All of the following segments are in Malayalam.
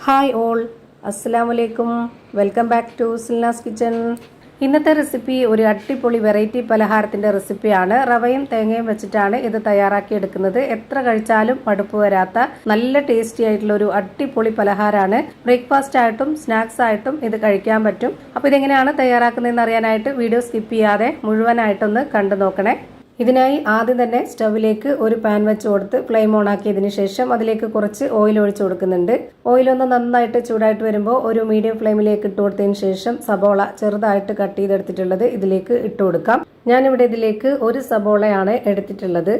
ഹായ് ഓൾ, അസ്സലാമലൈക്കും. Welcome back to Silnas kitchen. ഇന്നത്തെ റെസിപ്പി ഒരു അടിപൊളി വെറൈറ്റി പലഹാരത്തിൻ്റെ റെസിപ്പിയാണ്. റവയും തേങ്ങയും വെച്ചിട്ടാണ് ഇത് തയ്യാറാക്കി എടുക്കുന്നത്. എത്ര കഴിച്ചാലും മടുപ്പ് വരാത്ത നല്ല ടേസ്റ്റി ആയിട്ടുള്ള ഒരു അടിപൊളി പലഹാരമാണ്. ബ്രേക്ക്ഫാസ്റ്റ് ആയിട്ടും സ്നാക്സ് ആയിട്ടും ഇത് കഴിക്കാൻ പറ്റും. അപ്പോൾ ഇതെങ്ങനെയാണ് തയ്യാറാക്കുന്നതെന്ന് അറിയാനായിട്ട് വീഡിയോ സ്കിപ്പ് ചെയ്യാതെ മുഴുവനായിട്ടൊന്ന് കണ്ടു നോക്കണേ. ഇതിനായി ആദ്യം തന്നെ സ്റ്റവിലേക്ക് ഒരു പാൻ വെച്ച് കൊടുത്ത് ഫ്ലെയിം ഓൺ ആക്കിയതിന് ശേഷം അതിലേക്ക് കുറച്ച് ഓയിൽ ഒഴിച്ചു കൊടുക്കുന്നുണ്ട്. ഓയിലൊന്ന് നന്നായിട്ട് ചൂടായിട്ട് വരുമ്പോൾ ഒരു മീഡിയം ഫ്ലെയിമിലേക്ക് ഇട്ട് കൊടുത്തതിന് ശേഷം സബോള ചെറുതായിട്ട് കട്ട് ചെയ്തെടുത്തിട്ടുള്ളത് ഇതിലേക്ക് ഇട്ട് കൊടുക്കാം. ഞാനിവിടെ ഇതിലേക്ക് ഒരു സബോളയാണ് എടുത്തിട്ടുള്ളത്.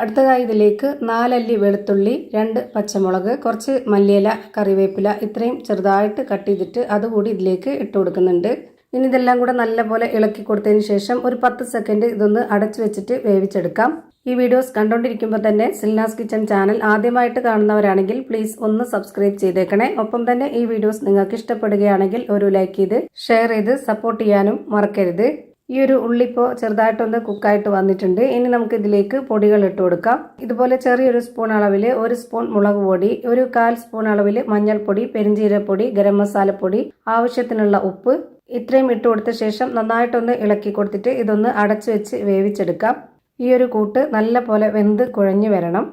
അടുത്തതായി ഇതിലേക്ക് 4 അല്ലി വെളുത്തുള്ളി, 2 പച്ചമുളക്, കുറച്ച് മല്ലിയില, കറിവേപ്പില ഇത്രയും ചെറുതായിട്ട് കട്ട് ചെയ്തിട്ട് അതുകൂടി ഇതിലേക്ക് ഇട്ട് കൊടുക്കുന്നുണ്ട്. ഇനി ഇതെല്ലാം കൂടെ നല്ലപോലെ ഇളക്കി കൊടുത്തതിന് ശേഷം ഒരു 10 സെക്കൻഡ് ഇതൊന്ന് അടച്ചു വെച്ചിട്ട് വേവിച്ചെടുക്കാം. ഈ വീഡിയോസ് കണ്ടുകൊണ്ടിരിക്കുമ്പോൾ തന്നെ സിൽനാസ് കിച്ചൺ ചാനൽ ആദ്യമായിട്ട് കാണുന്നവരാണെങ്കിൽ പ്ലീസ് ഒന്ന് സബ്സ്ക്രൈബ് ചെയ്തേക്കണേ. ഒപ്പം തന്നെ ഈ വീഡിയോസ് നിങ്ങൾക്ക് ഇഷ്ടപ്പെടുകയാണെങ്കിൽ ഒരു ലൈക്ക് ചെയ്ത് ഷെയർ ചെയ്ത് സപ്പോർട്ട് ചെയ്യാനും മറക്കരുത്. ഈ ഒരു ഉള്ളി ഇപ്പോൾ ചെറുതായിട്ടൊന്ന് കുക്കായിട്ട് വന്നിട്ടുണ്ട്. ഇനി നമുക്ക് ഇതിലേക്ക് പൊടികൾ ഇട്ട് കൊടുക്കാം. ഇതുപോലെ ചെറിയൊരു സ്പൂൺ അളവിൽ 1 സ്പൂൺ മുളക് പൊടി, ഒരു 1/4 സ്പൂൺ അളവിൽ മഞ്ഞൾപ്പൊടി, പെരിഞ്ജീരകപ്പൊടി, ഗരം മസാലപ്പൊടി, ആവശ്യത്തിനുള്ള ഉപ്പ് ഇത്രയും ഇട്ട് കൊടുത്ത ശേഷം നന്നായിട്ടൊന്ന് ഇളക്കി കൊടുത്തിട്ട് ഇതൊന്ന് അടച്ചു വെച്ച് വേവിച്ചെടുക്കാം. ഈ ഒരു കൂട്ട് നല്ല പോലെ വെന്ത് കുഴഞ്ഞു വരണം.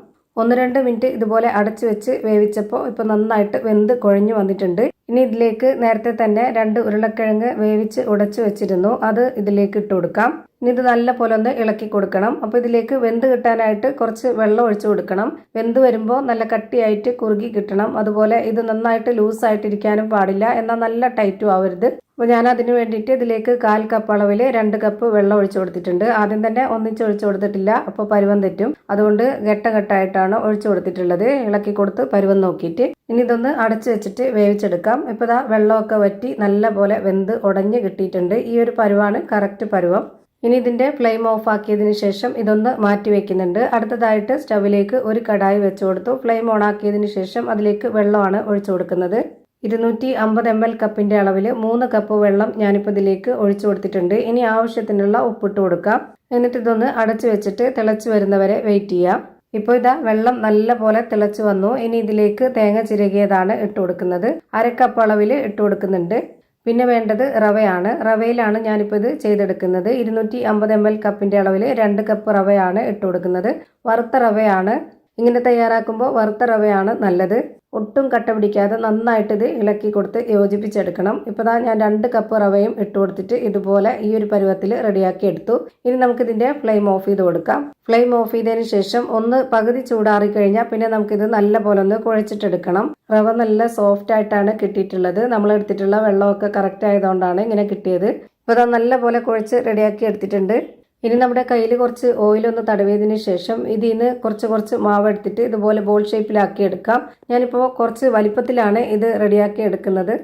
1-2 മിനിറ്റ് ഇതുപോലെ അടച്ചു വെച്ച് വേവിച്ചപ്പോൾ ഇപ്പോൾ നന്നായിട്ട് വെന്ത് കുഴഞ്ഞു വന്നിട്ടുണ്ട്. ഇനി ഇതിലേക്ക് നേരത്തെ തന്നെ 2 ഉരുളക്കിഴങ്ങ് വേവിച്ച് ഉടച്ചു വെച്ചിരുന്നു, അത് ഇതിലേക്ക് ഇട്ട് കൊടുക്കാം. ഇനി ഇത് നല്ല പോലെ ഒന്ന് ഇളക്കി കൊടുക്കണം. അപ്പോൾ ഇതിലേക്ക് വെന്ത് കിട്ടാനായിട്ട് കുറച്ച് വെള്ളം ഒഴിച്ചു കൊടുക്കണം. വെന്ത് വരുമ്പോൾ നല്ല കട്ടിയായിട്ട് കുറുകി കിട്ടണം. അതുപോലെ ഇത് നന്നായിട്ട് ലൂസായിട്ടിരിക്കാനും പാടില്ല, എന്നാൽ നല്ല ടൈറ്റും ആവരുത്. അപ്പോൾ ഞാൻ അതിന് വേണ്ടിയിട്ട് ഇതിലേക്ക് 1/4 കപ്പ് അളവിൽ 2 കപ്പ് വെള്ളം ഒഴിച്ചു കൊടുത്തിട്ടുണ്ട്. ആദ്യം തന്നെ ഒന്നിച്ച് ഒഴിച്ചു കൊടുത്തിട്ടില്ല, അപ്പോൾ പരുവം തെറ്റും. അതുകൊണ്ട് ഘട്ടഘട്ടമായിട്ടാണ് ഒഴിച്ചു കൊടുത്തിട്ടുള്ളത്. ഇളക്കി കൊടുത്ത് പരുവം നോക്കിയിട്ട് ഇനി ഇതൊന്ന് അടച്ചു വെച്ചിട്ട് വേവിച്ചെടുക്കാം. ഇപ്പോൾ ഇതാ വെള്ളമൊക്കെ വറ്റി നല്ല പോലെ വെന്ത് ഉടഞ്ഞ് കിട്ടിയിട്ടുണ്ട്. ഈ ഒരു പരുവാണ് കറക്റ്റ് പരുവം. ഇനി ഇതിൻ്റെ ഫ്ലെയിം ഓഫ് ആക്കിയതിന് ശേഷം ഇതൊന്ന് മാറ്റി വെക്കുന്നുണ്ട്. അടുത്തതായിട്ട് സ്റ്റവിലേക്ക് ഒരു കടായി വെച്ച് കൊടുത്തു. ഫ്ലെയിം ഓൺ ആക്കിയതിന് ശേഷം അതിലേക്ക് വെള്ളമാണ് ഒഴിച്ചു കൊടുക്കുന്നത്. 250 ml കപ്പിൻ്റെ അളവിൽ 3 കപ്പ് വെള്ളം ഞാനിപ്പോൾ ഇതിലേക്ക് ഒഴിച്ചു കൊടുത്തിട്ടുണ്ട്. ഇനി ആവശ്യത്തിനുള്ള ഉപ്പിട്ട് കൊടുക്കാം. എന്നിട്ട് ഇതൊന്ന് അടച്ചു വെച്ചിട്ട് തിളച്ച് വരുന്നവരെ വെയിറ്റ് ചെയ്യാം. ഇപ്പോൾ ഇതാ വെള്ളം നല്ല പോലെ തിളച്ച് വന്നു. ഇനി ഇതിലേക്ക് തേങ്ങ ചിരകിയതാണ് ഇട്ട് കൊടുക്കുന്നത്. 1/2 കപ്പ് അളവിൽ ഇട്ട് കൊടുക്കുന്നുണ്ട്. പിന്നെ വേണ്ടത് റവയാണ്. റവയിലാണ് ഞാനിപ്പോൾ ഇത് ചെയ്തെടുക്കുന്നത്. 250 ml കപ്പിൻ്റെ അളവിൽ 2 കപ്പ് റവയാണ് ഇട്ട് കൊടുക്കുന്നത്. വറുത്ത റവയാണ്. ഇങ്ങനെ തയ്യാറാക്കുമ്പോൾ വറുത്ത റവയാണ് നല്ലത്. ഒട്ടും കട്ട പിടിക്കാതെ നന്നായിട്ട് ഇത് ഇളക്കി കൊടുത്ത് യോജിപ്പിച്ചെടുക്കണം. ഇപ്പോൾ ഞാൻ 2 കപ്പ് റവയും ഇട്ട് കൊടുത്തിട്ട് ഇതുപോലെ ഈ ഒരു പരുവത്തിൽ റെഡിയാക്കി എടുത്തു. ഇനി നമുക്കിതിൻ്റെ ഫ്ലെയിം ഓഫ് ചെയ്ത് കൊടുക്കാം. ഫ്ലെയിം ഓഫ് ചെയ്തതിന് ശേഷം ഒന്ന് പകുതി ചൂടാറി കഴിഞ്ഞാൽ പിന്നെ നമുക്കിത് നല്ല പോലെ ഒന്ന് കുഴച്ചിട്ടെടുക്കണം. റവ നല്ല സോഫ്റ്റ് ആയിട്ടാണ് കിട്ടിയിട്ടുള്ളത്. നമ്മൾ എടുത്തിട്ടുള്ള വെള്ളമൊക്കെ കറക്റ്റ് ആയതുകൊണ്ടാണ് ഇങ്ങനെ കിട്ടിയത്. ഇപ്പോൾ അത് നല്ല പോലെ കുഴച്ച് റെഡിയാക്കി എടുത്തിട്ടുണ്ട്. ഇനി നമ്മുടെ കയ്യിൽ കുറച്ച് ഓയിലൊന്ന് തടവിയതിന് ശേഷം ഇതിൽ നിന്ന് കുറച്ച് മാവ് എടുത്തിട്ട് ഇതുപോലെ ബോൾ ഷേപ്പിലാക്കി എടുക്കാം. ഞാനിപ്പോൾ കുറച്ച് വലിപ്പത്തിലാണ് ഇത് റെഡിയാക്കി എടുക്കുന്നത്.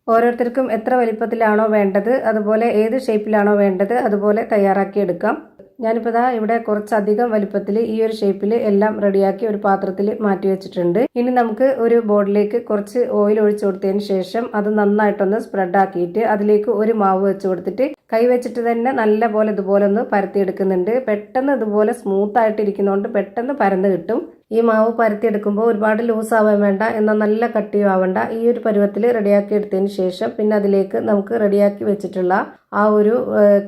ഓരോരുത്തർക്കും എത്ര വലിപ്പത്തിലാണോ വേണ്ടത്, അതുപോലെ ഏത് ഷേപ്പിലാണോ വേണ്ടത് അതുപോലെ തയ്യാറാക്കി എടുക്കാം. ഞാനിപ്പോൾ ഇവിടെ കുറച്ചധികം വലിപ്പത്തിൽ ഈ ഒരു ഷേപ്പിൽ എല്ലാം റെഡിയാക്കി ഒരു പാത്രത്തിൽ മാറ്റി വെച്ചിട്ടുണ്ട്. ഇനി നമുക്ക് ഒരു ബോർഡിലേക്ക് കുറച്ച് ഓയിൽ ഒഴിച്ചു കൊടുത്തതിന് ശേഷം അത് നന്നായിട്ടൊന്ന് സ്പ്രെഡ് ആക്കിയിട്ട് അതിലേക്ക് ഒരു മാവ് വെച്ച് കൊടുത്തിട്ട് കൈ വെച്ചിട്ട് തന്നെ നല്ല പോലെ ഇതുപോലെ ഒന്ന് പരത്തിയെടുക്കുന്നുണ്ട്. പെട്ടെന്ന് ഇതുപോലെ സ്മൂത്ത് ആയിട്ടിരിക്കുന്നതുകൊണ്ട് പെട്ടെന്ന് പരന്ന് കിട്ടും. ഈ മാവ് പരത്തിയെടുക്കുമ്പോൾ ഒരുപാട് ലൂസ് ആവാൻ വേണ്ട, എന്നാൽ നല്ല കട്ടിയും ആവണ്ട. ഈ ഒരു പരുവത്തിൽ റെഡിയാക്കി എടുത്തതിന് ശേഷം പിന്നെ അതിലേക്ക് നമുക്ക് റെഡിയാക്കി വെച്ചിട്ടുള്ള ആ ഒരു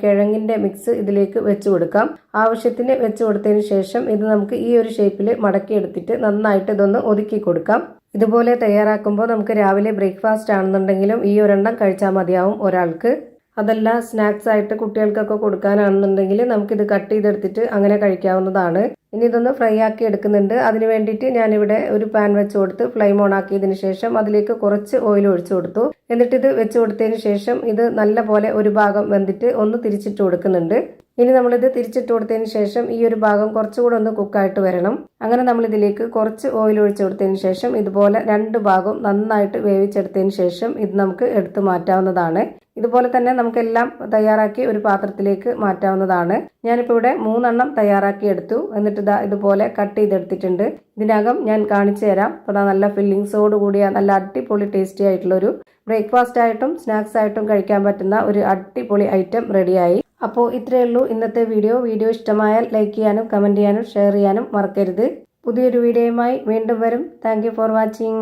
കിഴങ്ങിൻ്റെ മിക്സ് ഇതിലേക്ക് വെച്ച് കൊടുക്കാം. ആവശ്യത്തിന് വെച്ച് കൊടുത്തതിന് ശേഷം ഇത് നമുക്ക് ഈ ഒരു ഷേപ്പിൽ മടക്കി എടുത്തിട്ട് നന്നായിട്ട് ഇതൊന്ന് ഒതുക്കി കൊടുക്കാം. ഇതുപോലെ തയ്യാറാക്കുമ്പോൾ നമുക്ക് രാവിലെ ബ്രേക്ക്ഫാസ്റ്റ് ആണെന്നുണ്ടെങ്കിലും ഈ ഒരെണ്ണം കഴിച്ചാൽ മതിയാവും ഒരാൾക്ക്. അതല്ല സ്നാക്സ് ആയിട്ട് കുട്ടികൾക്കൊക്കെ കൊടുക്കാനാണെന്നുണ്ടെങ്കിൽ നമുക്കിത് കട്ട് ചെയ്തെടുത്തിട്ട് അങ്ങനെ കഴിക്കാവുന്നതാണ്. ഇനി ഇതൊന്ന് ഫ്രൈ ആക്കി എടുക്കുന്നുണ്ട്. അതിന് വേണ്ടിയിട്ട് ഞാനിവിടെ ഒരു പാൻ വെച്ച് കൊടുത്ത് ഫ്ലെയിം ഓൺ ആക്കിയതിന് ശേഷം അതിലേക്ക് കുറച്ച് ഓയിൽ ഒഴിച്ചു കൊടുത്തു. എന്നിട്ട് ഇത് വെച്ച് കൊടുത്തതിന് ശേഷം ഇത് നല്ല പോലെ ഒരു ഭാഗം വെന്തിട്ട് ഒന്ന് തിരിച്ചിട്ട് കൊടുക്കുന്നുണ്ട്. ഇനി നമ്മളിത് തിരിച്ചിട്ട് കൊടുത്തതിന് ശേഷം ഈ ഒരു ഭാഗം കുറച്ചുകൂടെ ഒന്ന് കുക്കായിട്ട് വരണം. അങ്ങനെ നമ്മളിതിലേക്ക് കുറച്ച് ഓയിൽ ഒഴിച്ചു കൊടുത്തതിന് ശേഷം ഇതുപോലെ 2 ഭാഗം നന്നായിട്ട് വേവിച്ചെടുത്തതിന് ശേഷം ഇത് നമുക്ക് എടുത്തു മാറ്റാവുന്നതാണ്. ഇതുപോലെ തന്നെ നമുക്കെല്ലാം തയ്യാറാക്കി ഒരു പാത്രത്തിലേക്ക് മാറ്റാവുന്നതാണ്. ഞാനിപ്പോൾ ഇവിടെ 3 എണ്ണം തയ്യാറാക്കി എടുത്തു. എന്നിട്ട് ഇതുപോലെ കട്ട് ചെയ്തെടുത്തിട്ടുണ്ട്. ഇതിനകം ഞാൻ കാണിച്ചു തരാം. അപ്പോൾ നല്ല ഫില്ലിങ്സോട് കൂടിയ നല്ല അടിപൊളി ടേസ്റ്റി ആയിട്ടുള്ളൊരു ബ്രേക്ക്ഫാസ്റ്റ് ആയിട്ടും സ്നാക്സ് ആയിട്ടും കഴിക്കാൻ പറ്റുന്ന ഒരു അടിപൊളി ഐറ്റം റെഡിയായി. അപ്പോൾ ഇത്രയേ ഉള്ളൂ ഇന്നത്തെ വീഡിയോ. വീഡിയോ ഇഷ്ടമായാൽ ലൈക്ക് ചെയ്യാനും കമൻറ്റ് ചെയ്യാനും ഷെയർ ചെയ്യാനും മറക്കരുത്. പുതിയൊരു വീഡിയോയുമായി വീണ്ടും വരും. Thank you for watching.